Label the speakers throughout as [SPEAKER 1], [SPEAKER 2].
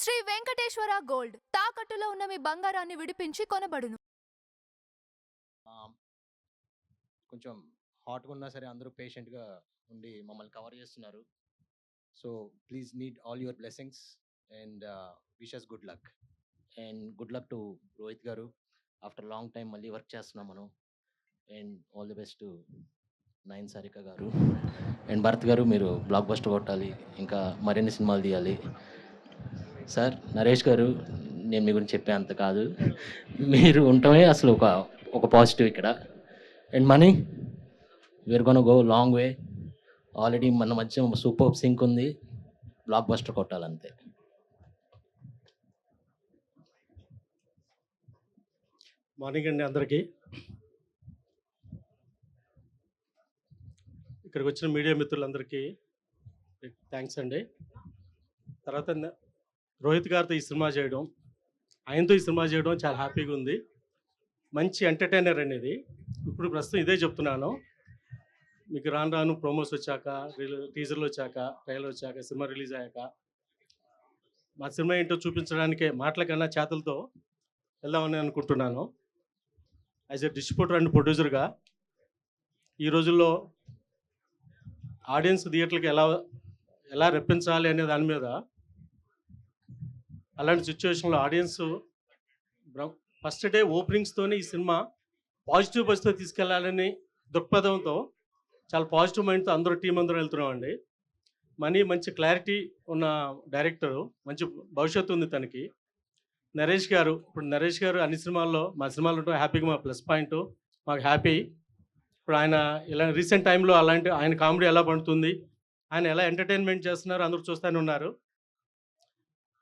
[SPEAKER 1] Shri Venkateswara gold తాకట్టులో ఉన్న మీ బంగారాన్ని విడిపించి కొనబడును.
[SPEAKER 2] కొంచెం హాట్గా ఉన్నా సరే అందరూ పేషెంట్గా ఉండి మమ్మల్ని కవర్ చేస్తున్నారు. So please need all your blessings and wishes good luck. And good luck to Rohit గారు. ఆఫ్టర్ లాంగ్ టైం మళ్ళీ వర్క్ చేస్తున్నాం మనం. And all the best to Nayan Sarika గారు అండ్ భరత్ గారు. మీరు బ్లాక్ బస్టర్ కొట్టాలి, ఇంకా మరిన్ని సినిమాలు తీయాలి. సార్ నరేష్ గారు, నేను మీ గురించి చెప్పే అంత కాదు, మీరు ఉండటమే అసలు ఒక పాజిటివ్ ఇక్కడ. And money, we are gonna go long way. Already మన మధ్య సూపర్ సింక్ ఉంది, బ్లాక్ బస్టర్ కొట్టాలంతే.
[SPEAKER 3] మార్నింగ్ అండి అందరికీ. ఇక్కడికి వచ్చిన మీడియా మిత్రులందరికీ థ్యాంక్స్ అండి. తర్వాత రోహిత్ గారితో ఈ సినిమా చేయడం, ఆయనతో ఈ సినిమా చేయడం చాలా హ్యాపీగా ఉంది. మంచి ఎంటర్టైనర్ అనేది. ఇప్పుడు ప్రస్తుతం ఇదే చెప్తున్నాను, మీకు రాను రాను ప్రోమోస్ వచ్చాక, టీజర్లు వచ్చాక, ట్రైలర్ వచ్చాక, సినిమా రిలీజ్ అయ్యాక మా సినిమా ఏంటో చూపించడానికే మాటల కన్నా చేతలతో వెళ్దామని అనుకుంటున్నాను. యాజ్ ఎ డిస్ట్రిబ్యూటర్ అండ్ ప్రొడ్యూసర్గా ఈ రోజుల్లో ఆడియన్స్ థియేటర్కి ఎలా రెప్పించాలి అనే దాని మీద, అలాంటి సిచ్యువేషన్లో ఆడియన్స్ ఫస్ట్ డే ఓపెనింగ్స్తోనే ఈ సినిమా పాజిటివ్ బస్తో తీసుకెళ్లాలని దృక్పథంతో చాలా పాజిటివ్ మైండ్తో అందరూ టీం అందరూ వెళ్తున్నామండి. మనీ మంచి క్లారిటీ ఉన్న డైరెక్టరు, మంచి భవిష్యత్తు ఉంది తనకి. నరేష్ గారు, ఇప్పుడు నరేష్ గారు అన్ని సినిమాల్లో, మా సినిమాలు ఉంటే హ్యాపీగా మా ప్లస్ పాయింట్, మాకు హ్యాపీ. ఇప్పుడు ఆయన ఇలా రీసెంట్ టైంలో అలాంటి ఆయన కామెడీ ఎలా పండుతుంది, ఆయన ఎలా ఎంటర్టైన్మెంట్ చేస్తున్నారు అందరూ చూస్తూనే ఉన్నారు.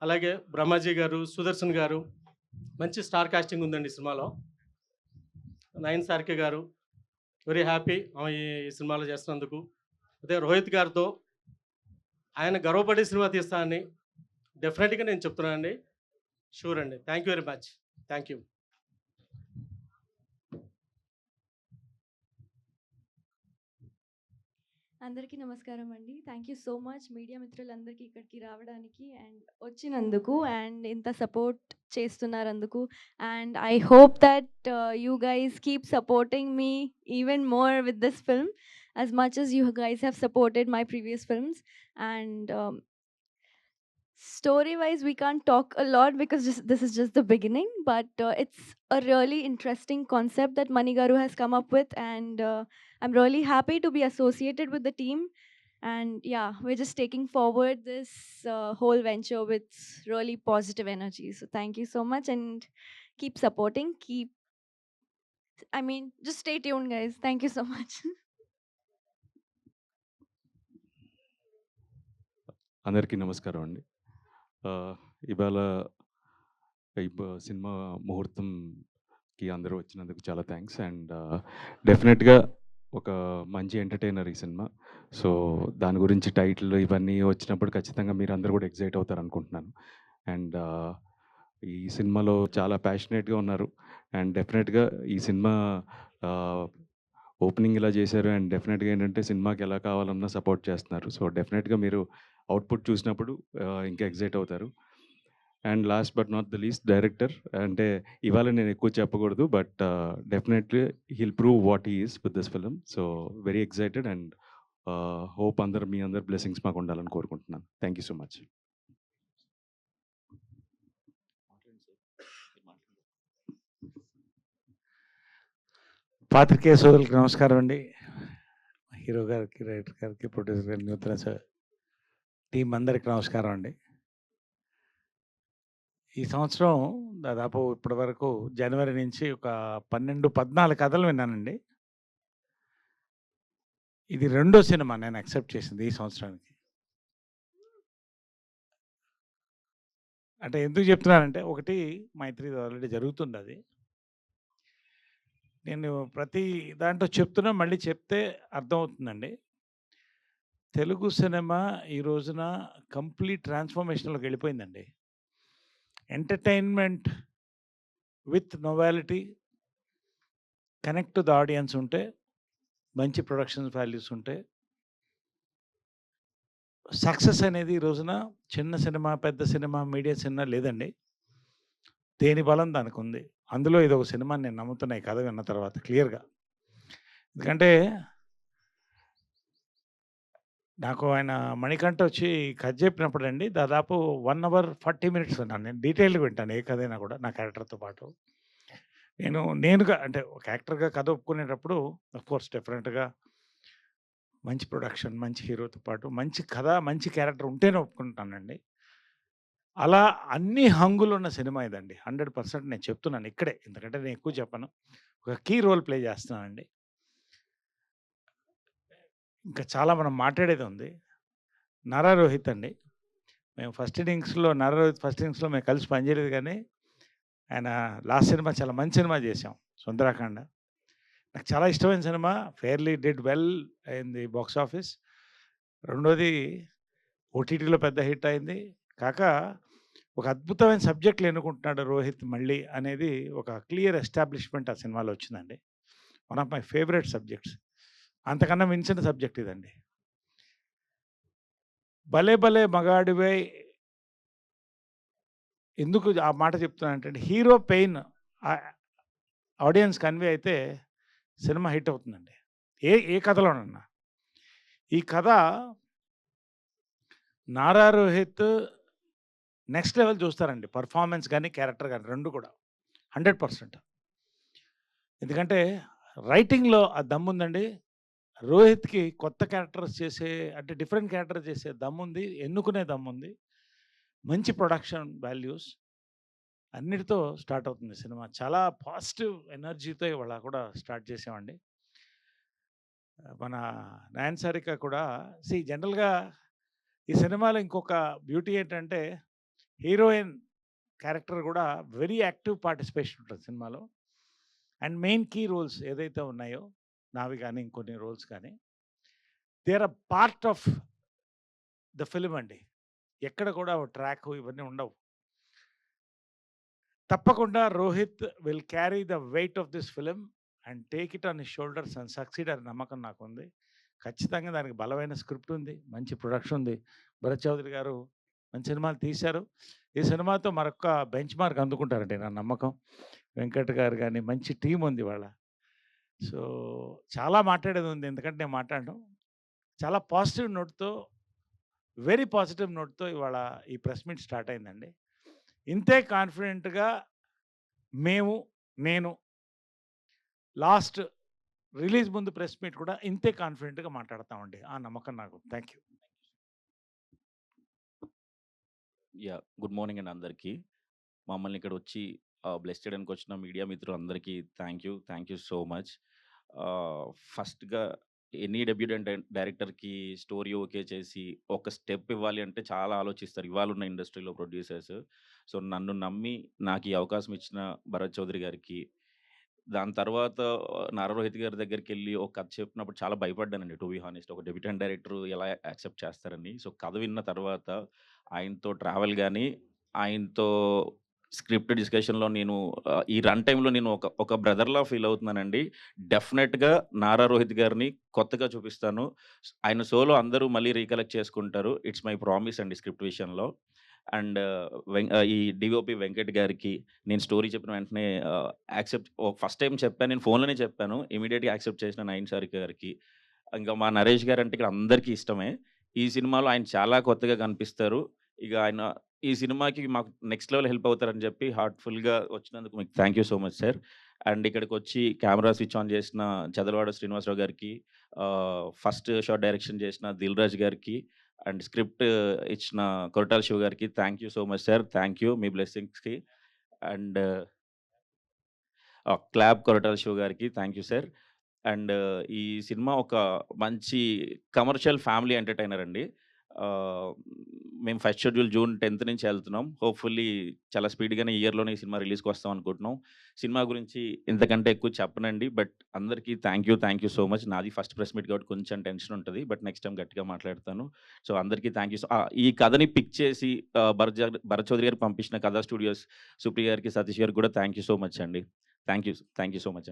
[SPEAKER 3] అలాగే బ్రహ్మాజీ గారు, సుదర్శన్ గారు, మంచి స్టార్ కాస్టింగ్ ఉందండి ఈ సినిమాలో. నయన్ సారిక గారు, వెరీ హ్యాపీ ఈ సినిమాలో చేస్తున్నందుకు. అదే రోహిత్ గారితో ఆయన గర్వపడే సినిమా తీస్తానని డెఫినెట్గా నేను చెప్తున్నాను అండి. షూర్ అండి. Thank you very much. Thank you.
[SPEAKER 4] అందరికీ నమస్కారం అండి. Thank you so much media మిత్రులందరికీ ఇక్కడికి రావడానికి అండ్ వచ్చినందుకు అండ్ ఇంత సపోర్ట్ చేస్తున్నందుకు. And I hope that you guys keep supporting me even more with this film as much as you guys have supported my previous films. And story wise we can't talk a lot because this is just the beginning, but it's a really interesting concept that Manigaru has come up with, and I'm really happy to be associated with the team. And yeah, we're just taking forward this whole venture with really positive energy. So thank you so much and keep supporting, just stay tuned guys. Thank you so much.
[SPEAKER 5] అందరికీ నమస్కారం అండి. ఇవాళ cinema ముహూర్తంకి అందరూ వచ్చినందుకు చాలా thanks. And డెఫినెట్గా ఒక మంచి ఎంటర్టైనర్ ఈ సినిమా. సో దాని గురించి టైటిల్ ఇవన్నీ వచ్చినప్పుడు ఖచ్చితంగా మీరు అందరూ కూడా ఎగ్జైట్ అవుతారు అనుకుంటున్నాను. అండ్ ఈ సినిమాలో చాలా ప్యాషనేట్గా ఉన్నారు. అండ్ డెఫినెట్గా ఈ సినిమా ఓపెనింగ్ ఇలా చేశారు. అండ్ డెఫినెట్గా ఏంటంటే సినిమాకి ఎలా కావాలన్నా సపోర్ట్ చేస్తున్నారు. సో డెఫినెట్గా మీరు అవుట్పుట్ చూసినప్పుడు ఇంకా ఎగ్జైట్ అవుతారు. And last but not the least, director అంటే ఇవాళ నేను ఎక్కువ చెప్పకూడదు, but definitely he'll prove what he is with this film. So very excited and hope మీ అందరు బ్లెస్సింగ్స్ మాకు ఉండాలని కోరుకుంటున్నాను. Thank you so much.
[SPEAKER 6] పాత్రికేయ సోదరులకు నమస్కారం అండి. హీరో గారికి, డైరెక్టర్ గారికి, ప్రొడ్యూసర్ గారికి, నూతన టీం అందరికి నమస్కారం అండి. ఈ సంవత్సరం దాదాపు ఇప్పటి వరకు జనవరి నుంచి ఒక 12-14 కథలు విన్నానండి. ఇది రెండో సినిమా నేను యాక్సెప్ట్ చేసింది ఈ సంవత్సరానికి. అంటే ఎందుకు చెప్తున్నానంటే, ఒకటి మైత్రి ఆల్రెడీ జరుగుతుంది. అది నేను ప్రతి దాంట్లో చెప్తున్నా, మళ్ళీ చెప్తే అర్థమవుతుందండి. తెలుగు సినిమా ఈ రోజున కంప్లీట్ ట్రాన్స్ఫర్మేషన్లోకి వెళ్ళిపోయిందండి. Entertainment with novelty, connect to the audience ఉంటే, మంచి ప్రొడక్షన్ వాల్యూస్ ఉంటే, సక్సెస్ అనేది ఈ రోజున చిన్న సినిమా, పెద్ద సినిమా, మీడియం సినిమా లేదండి. దేని బలం దానికుంది. అందులో ఇదొక సినిమా అని నేను నమ్ముతున్నా ఈ కథ విన్న తర్వాత క్లియర్‌గా. ఎందుకంటే నాకు ఆయన మణికంఠ వచ్చి కథ చెప్పినప్పుడండి దాదాపు 1 అవర్ 40 మినిట్స్ విన్నాను. నేను డీటెయిల్‌గా వింటాను ఏ కథైనా కూడా నా క్యారెక్టర్‌తో పాటు. నేనుగా అంటే ఒక యాక్టర్‌గా కథ ఒప్పుకునేటప్పుడు ఆఫ్‌కోర్స్ డెఫినెట్‌గా మంచి ప్రొడక్షన్, మంచి హీరోతో పాటు మంచి కథ, మంచి క్యారెక్టర్ ఉంటేనే ఒప్పుకుంటానండి. అలా అన్ని హంగులున్న సినిమా ఇదండి. 100% నేను చెప్తున్నాను ఇక్కడే. ఎందుకంటే నేను ఎక్కువ చెప్పను. ఒక కీ రోల్ ప్లే చేస్తున్నానండి. ఇంకా చాలా మనం మాట్లాడేది ఉంది. 'నారా రోహిత్' అండి. మేము నారా రోహిత్ ఫస్ట్ ఇన్నింగ్స్‌లో మేము కలిసి పనిచేయలేదు గానీ, ఆయన లాస్ట్ సినిమా చాలా మంచి సినిమా చేశాం 'సుందరాకాండ'. నాకు చాలా ఇష్టమైన cinema. Fairly did well in the box office. రెండోది ఓటీటీలో పెద్ద హిట్ అయింది. కాక ఒక అద్భుతమైన సబ్జెక్ట్‌లు ఎన్నుకుంటున్నాడు రోహిత్ మళ్ళీ అనేది ఒక క్లియర్ ఎస్టాబ్లిష్‌మెంట్ ఆ సినిమాలో వచ్చిందండి. One of my favourite subjects. అంతకన్నా మించిన సబ్జెక్ట్ ఇదండి. 'భలే భలే మగాడివై' ఎందుకు ఆ మాట చెప్తున్నానంటే హీరో పెయిన్ ఆడియన్స్ కన్వే అయితే సినిమా హిట్ అవుతుందండి. ఏ ఏ కథలోనన్నా. ఈ కథ నారా రోహిత్ నెక్స్ట్ లెవెల్ చూస్తారండి. పర్ఫార్మెన్స్ గాని, క్యారెక్టర్ గాని 2 కూడా 100%. ఎందుకంటే రైటింగ్‌లో ఆ దమ్ముందండి. రోహిత్‌కి కొత్త క్యారెక్టర్స్ చేసే అంటే డిఫరెంట్ క్యారెక్టర్ చేసే దమ్ముంది. ఎన్నుకునే దమ్ముంది. మంచి ప్రొడక్షన్ వాల్యూస్ అన్నిటితో స్టార్ట్ అవుతుంది సినిమా. చాలా పాజిటివ్ ఎనర్జీతో ఇవాళ కూడా స్టార్ట్ చేసామండి. మన 'నయన్ సారిక' కూడా జనరల్‌గా ఈ సినిమాలో ఇంకొక బ్యూటీ ఏంటంటే హీరోయిన్ క్యారెక్టర్ కూడా వెరీ యాక్టివ్ పార్టిసిపేషన్ ఉంటుంది సినిమాలో. అండ్ మెయిన్ కీ రోల్స్ ఏదైతే ఉన్నాయో నావి కానీ, ఇంకొన్ని రోల్స్ కానీ they are a part of the film అండి. ఎక్కడ కూడా ట్రాక్ ఇవన్నీ ఉండవు. తప్పకుండా Rohit will carry the weight of this film and take it on his shoulders and succeed అనే నమ్మకం నాకుంది. ఖచ్చితంగా దానికి బలమైన స్క్రిప్ట్ ఉంది. మంచి ప్రొడక్షన్ ఉంది. భరత్ చౌదరి గారు మంచి సినిమాలు తీశారు. ఈ సినిమాతో మరొక బెంచ్ మార్క్ అందుకుంటారండి నా నమ్మకం. వెంకట్ గారు కానీ మంచి టీం ఉంది ఇవాళ. సో, చాలా మాట్లాడేది ఉంది. ఎందుకంటే నేను మాట్లాడను. చాలా పాజిటివ్ నోట్‌తో వెరీ పాజిటివ్ నోట్‌తో ఇవాళ ఈ ప్రెస్ మీట్ స్టార్ట్ అయిందండి. ఇంతే కాన్ఫిడెంట్‌గా నేను లాస్ట్ రిలీజ్ ముందు ప్రెస్ మీట్ కూడా ఇంతే కాన్ఫిడెంట్‌గా మాట్లాడతామండి. ఆ నమ్మకం నాకు. Thank you.
[SPEAKER 7] గుడ్ మార్నింగ్ అండి అందరికీ. మమ్మల్ని ఇక్కడ వచ్చి బ్లెస్ చేయడానికి వచ్చిన మీడియా మిత్రులందరికీ థ్యాంక్ యూ సో మచ్. ఫస్ట్‌గా ఎనీ డెబ్యూటెంట్ డైరెక్టర్‌కి స్టోరీ ఓకే చేసి ఒక స్టెప్ ఇవ్వాలి అంటే చాలా ఆలోచిస్తారు ఇవాళున్న ఇండస్ట్రీలో ప్రొడ్యూసర్స్. సో, నన్ను నమ్మి నాకు ఈ అవకాశం ఇచ్చిన భరత్ చౌదరి గారికి, దాని తర్వాత నారా రోహిత్ గారి దగ్గరికెళ్ళి ఒక కథ చెప్పినప్పుడు చాలా భయపడ్డానండి టు బీ హానెస్ట్. ఒక డెబ్యూటెంట్ డైరెక్టర్ ఎలా యాక్సెప్ట్ చేస్తారని. సో, కథ విన్న తర్వాత ఆయనతో ట్రావెల్ గాని, ఆయనతో స్క్రిప్ట్ డిస్కషన్‌లో నేను ఈ రన్ టైమ్‌లో నేను ఒక బ్రదర్‌లా ఫీల్ అవుతున్నానండి. డెఫినెట్‌గా నారా రోహిత్ గారిని కొత్తగా చూపిస్తాను. ఆయన సోలో అందరూ మళ్ళీ రీకలెక్ట్ చేసుకుంటారు. ఇట్స్ మై ప్రామిస్ అండి స్క్రిప్ట్ విషయంలో. అండ్ ఈ డీఓపీ వెంకట్ గారికి నేను స్టోరీ చెప్పిన వెంటనే ఫస్ట్ టైమ్ చెప్పాను. నేను ఫోన్‌లోనే చెప్పాను. ఇమ్మీడియేట్‌గా యాక్సెప్ట్ చేసిన నయన్ సారిక గారికి. ఇంకా మా నరేష్ గారంటే ఇక్కడ అందరికీ ఇష్టమే. ఈ సినిమాలో ఆయన చాలా కొత్తగా కనిపిస్తారు. ఇక ఆయన ఈ సినిమాకి మాకు నెక్స్ట్ లెవెల్ హెల్ప్ అవుతారని చెప్పి హార్ట్‌ఫుల్‌గా వచ్చినందుకు మీకు thank you so much sir. And ఇక్కడికొచ్చి కెమెరా స్విచ్ ఆన్ చేసిన చదలవాడ శ్రీనివాసరావు గారికి, ఫస్ట్ షాట్ డైరెక్షన్ చేసిన దిల్ రాజు గారికి, అండ్ స్క్రిప్ట్ ఇచ్చిన కొరటాల శివ గారికి thank you so much sir. Thank you మీ బ్లెస్సింగ్స్‌కి. అండ్ క్లాప్ కొరటాల శివ గారికి థ్యాంక్ యూ సార్. అండ్ ఈ సినిమా ఒక మంచి కమర్షియల్ ఫ్యామిలీ ఎంటర్‌టైనర్ అండి. మేము ఫస్ట్ షెడ్యూల్ జూన్ 10th నుంచి వెళ్తున్నాం. హోప్‌ఫుల్లీ చాలా స్పీడ్‌గానే ఈ ఇయర్‌లోనే ఈ సినిమా రిలీజ్‌కి వస్తాం అనుకుంటున్నాం. సినిమా గురించి ఇంతకంటే ఎక్కువ చెప్పనండి. బట్ అందరికీ థ్యాంక్ యూ సో మచ్. నాది ఫస్ట్ ప్రెస్ మీట్ కాబట్టి కొంచెం టెన్షన్ ఉంటది. బట్ నెక్స్ట్ టైమ్ గట్టిగా మాట్లాడతాను. సో, అందరికీ థ్యాంక్ యూ. ఈ కథని పిక్ చేసి భరత్ చౌదరి గారికి పంపించిన కథా స్టూడియోస్ సుప్రియ గారికి, సతీష్ గారికి కూడా థ్యాంక్ యూ సో మచ్ అండి. థ్యాంక్ యూ సో మచ్ అండి.